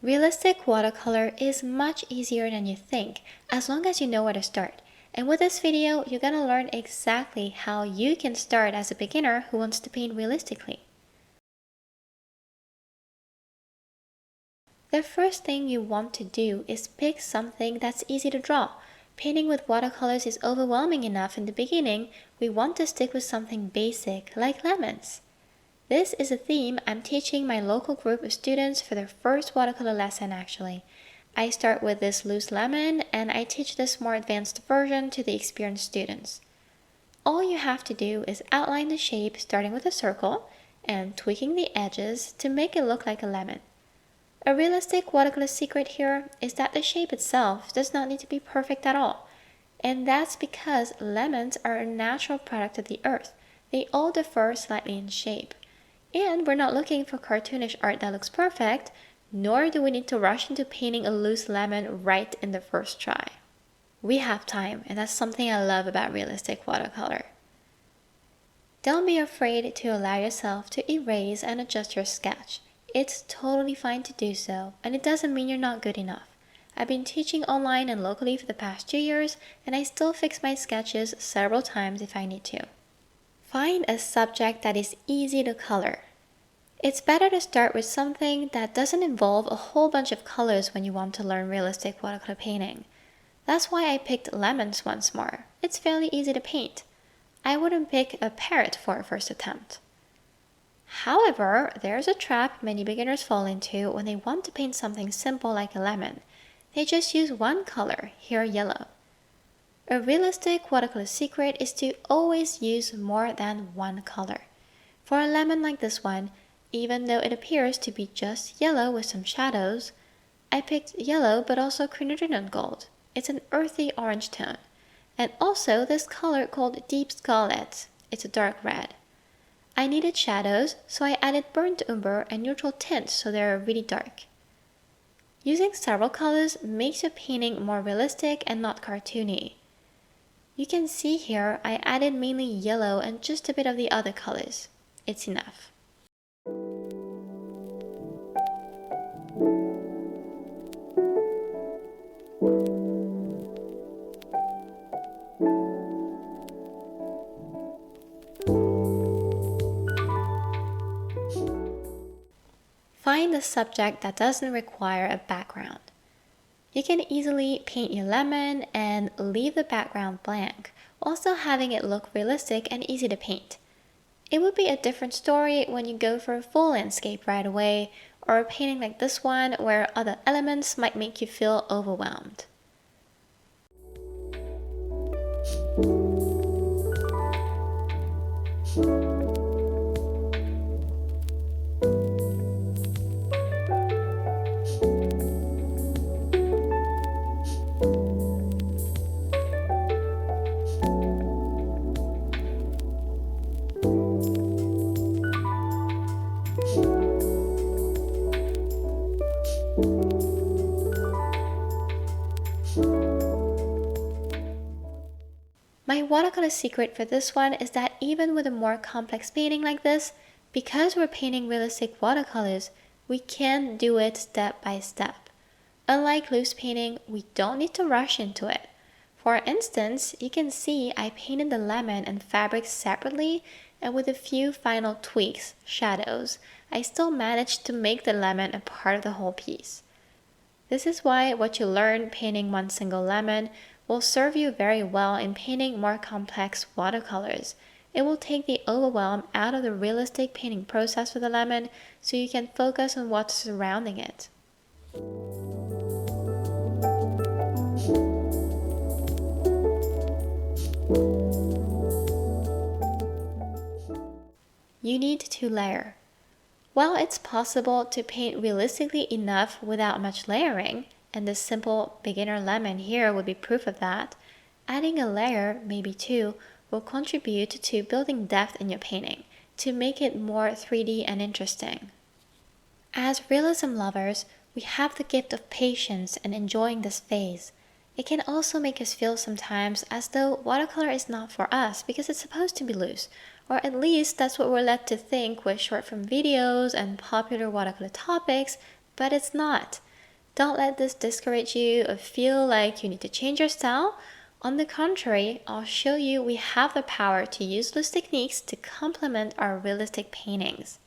Realistic watercolor is much easier than you think, as long as you know where to start. And with this video, you're gonna learn exactly how you can start as a beginner who wants to paint realistically. The first thing you want to do is pick something that's easy to draw. Painting with watercolors is overwhelming enough in the beginning. We want to stick with something basic, like lemons. This is a theme I'm teaching my local group of students for their first watercolor lesson actually. I start with this loose lemon and I teach this more advanced version to the experienced students. All you have to do is outline the shape starting with a circle and tweaking the edges to make it look like a lemon. A realistic watercolor secret here is that the shape itself does not need to be perfect at all. And that's because lemons are a natural product of the earth. They all differ slightly in shape. And we're not looking for cartoonish art that looks perfect, nor do we need to rush into painting a loose lemon right in the first try. We have time, and that's something I love about realistic watercolor. Don't be afraid to allow yourself to erase and adjust your sketch. It's totally fine to do so, and it doesn't mean you're not good enough. I've been teaching online and locally for the past 2 years, and I still fix my sketches several times if I need to. Find a subject that is easy to color. It's better to start with something that doesn't involve a whole bunch of colors when you want to learn realistic watercolor painting. That's why I picked lemons once more. It's fairly easy to paint. I wouldn't pick a parrot for a first attempt. However, there's a trap many beginners fall into when they want to paint something simple like a lemon. They just use one color, here yellow. A realistic watercolor secret is to always use more than one color. For a lemon like this one, even though it appears to be just yellow with some shadows, I picked yellow but also quinacridone gold. It's an earthy orange tone. And also this color called deep scarlet. It's a dark red. I needed shadows, so I added burnt umber and neutral tints so they're really dark. Using several colors makes your painting more realistic and not cartoony. You can see here I added mainly yellow and just a bit of the other colors. It's enough. Find a subject that doesn't require a background. You can easily paint your lemon and leave the background blank, while still having it look realistic and easy to paint. It would be a different story when you go for a full landscape right away, or a painting like this one where other elements might make you feel overwhelmed. My watercolor secret for this one is that even with a more complex painting like this, because we're painting realistic watercolors, we can do it step by step. Unlike loose painting, we don't need to rush into it. For instance, you can see I painted the lemon and fabric separately, and with a few final tweaks, shadows, I still managed to make the lemon a part of the whole piece. This is why what you learn painting one single lemon will serve you very well in painting more complex watercolors. It will take the overwhelm out of the realistic painting process with the lemon so you can focus on what's surrounding it. You need to layer. While it's possible to paint realistically enough without much layering, and this simple beginner lemon here would be proof of that, adding a layer, maybe two, will contribute to building depth in your painting, to make it more 3D and interesting. As realism lovers, we have the gift of patience and enjoying this phase. It can also make us feel sometimes as though watercolor is not for us because it's supposed to be loose, or at least that's what we're led to think with short form videos and popular watercolor topics, but it's not. Don't let this discourage you or feel like you need to change your style. On the contrary, I'll show you we have the power to use loose techniques to complement our realistic paintings.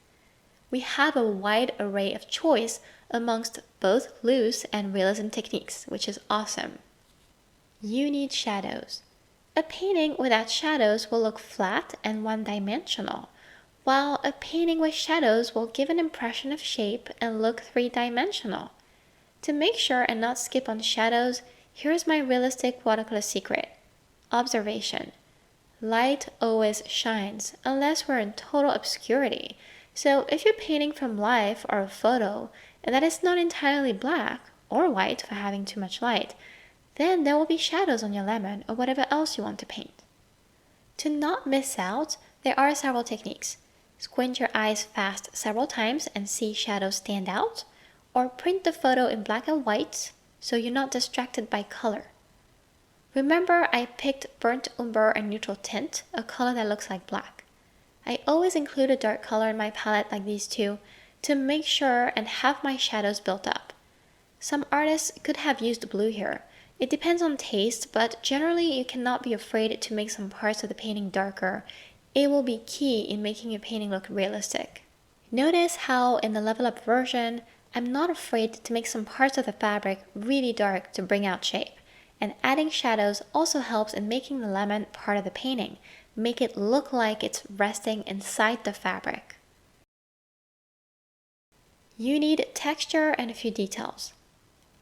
We have a wide array of choice amongst both loose and realism techniques, which is awesome. You need shadows. A painting without shadows will look flat and one-dimensional, while a painting with shadows will give an impression of shape and look three-dimensional. To make sure and not skip on shadows, here's my realistic watercolor secret. Observation. Light always shines, unless we're in total obscurity. So if you're painting from life or a photo, and that is not entirely black or white for having too much light, then there will be shadows on your lemon or whatever else you want to paint. To not miss out, there are several techniques. Squint your eyes fast several times and see shadows stand out, or print the photo in black and white so you're not distracted by color. Remember, I picked burnt umber and neutral tint, a color that looks like black. I always include a dark color in my palette like these two to make sure and have my shadows built up. Some artists could have used blue here. It depends on taste, but generally you cannot be afraid to make some parts of the painting darker. It will be key in making your painting look realistic. Notice how in the level up version, I'm not afraid to make some parts of the fabric really dark to bring out shape. And adding shadows also helps in making the lemon part of the painting. Make it look like it's resting inside the fabric. You need texture and a few details.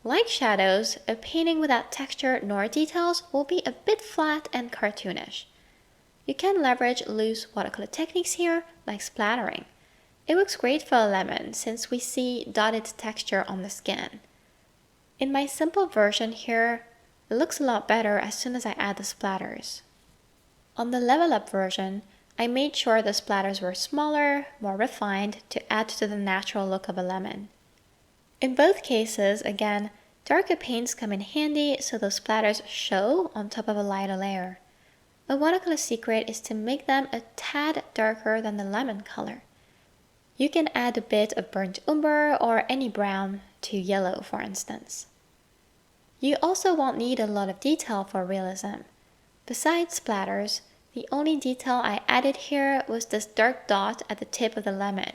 Like shadows, a painting without texture nor details will be a bit flat and cartoonish. You can leverage loose watercolor techniques here, like splattering. It works great for a lemon since we see dotted texture on the skin. In my simple version here, it looks a lot better as soon as I add the splatters. On the level up version, I made sure the splatters were smaller, more refined to add to the natural look of a lemon. In both cases, again, darker paints come in handy so those splatters show on top of a lighter layer. A watercolor secret is to make them a tad darker than the lemon color. You can add a bit of burnt umber or any brown to yellow, for instance. You also won't need a lot of detail for realism. Besides splatters, the only detail I added here was this dark dot at the tip of the lemon.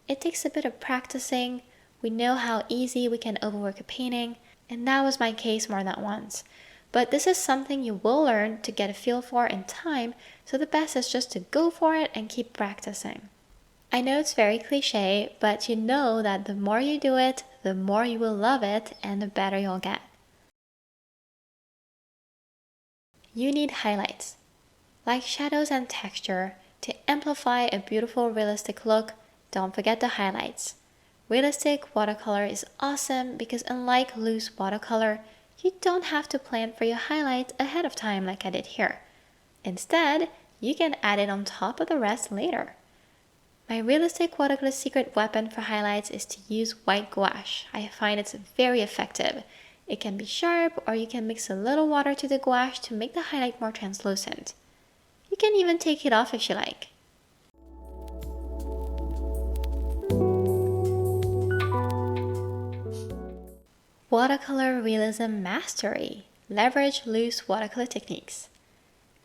It takes a bit of practicing. We know how easy we can overwork a painting, and that was my case more than once. But this is something you will learn to get a feel for in time, so the best is just to go for it and keep practicing. I know it's very cliche, but you know that the more you do it, the more you will love it and the better you'll get. You need highlights. Like shadows and texture, to amplify a beautiful realistic look, don't forget the highlights. Realistic watercolor is awesome because unlike loose watercolor, you don't have to plan for your highlights ahead of time like I did here. Instead, you can add it on top of the rest later. My realistic watercolor secret weapon for highlights is to use white gouache. I find it's very effective. It can be sharp, or you can mix a little water to the gouache to make the highlight more translucent. You can even take it off if you like. Watercolor realism mastery. Leverage loose watercolor techniques.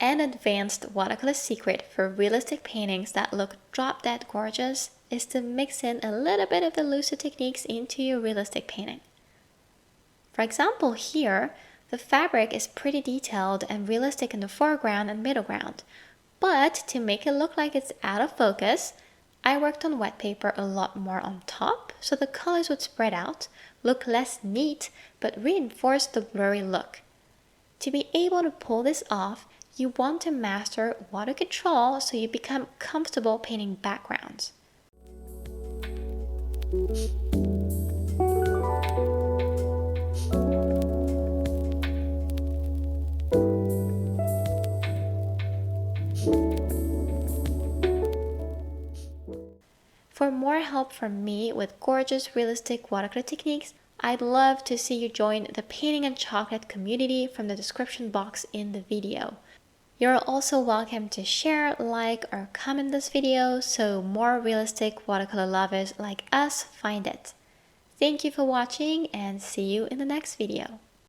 An advanced watercolor secret for realistic paintings that look drop-dead gorgeous is to mix in a little bit of the looser techniques into your realistic painting. For example, here, the fabric is pretty detailed and realistic in the foreground and middle ground, but to make it look like it's out of focus, I worked on wet paper a lot more on top so the colors would spread out, look less neat, but reinforce the blurry look. To be able to pull this off, you want to master water control so you become comfortable painting backgrounds. For more help from me with gorgeous realistic watercolor techniques, I'd love to see you join the Painting and Chocolate community from the description box in the video. You're also welcome to share, like, or comment this video so more realistic watercolor lovers like us find it. Thank you for watching and see you in the next video.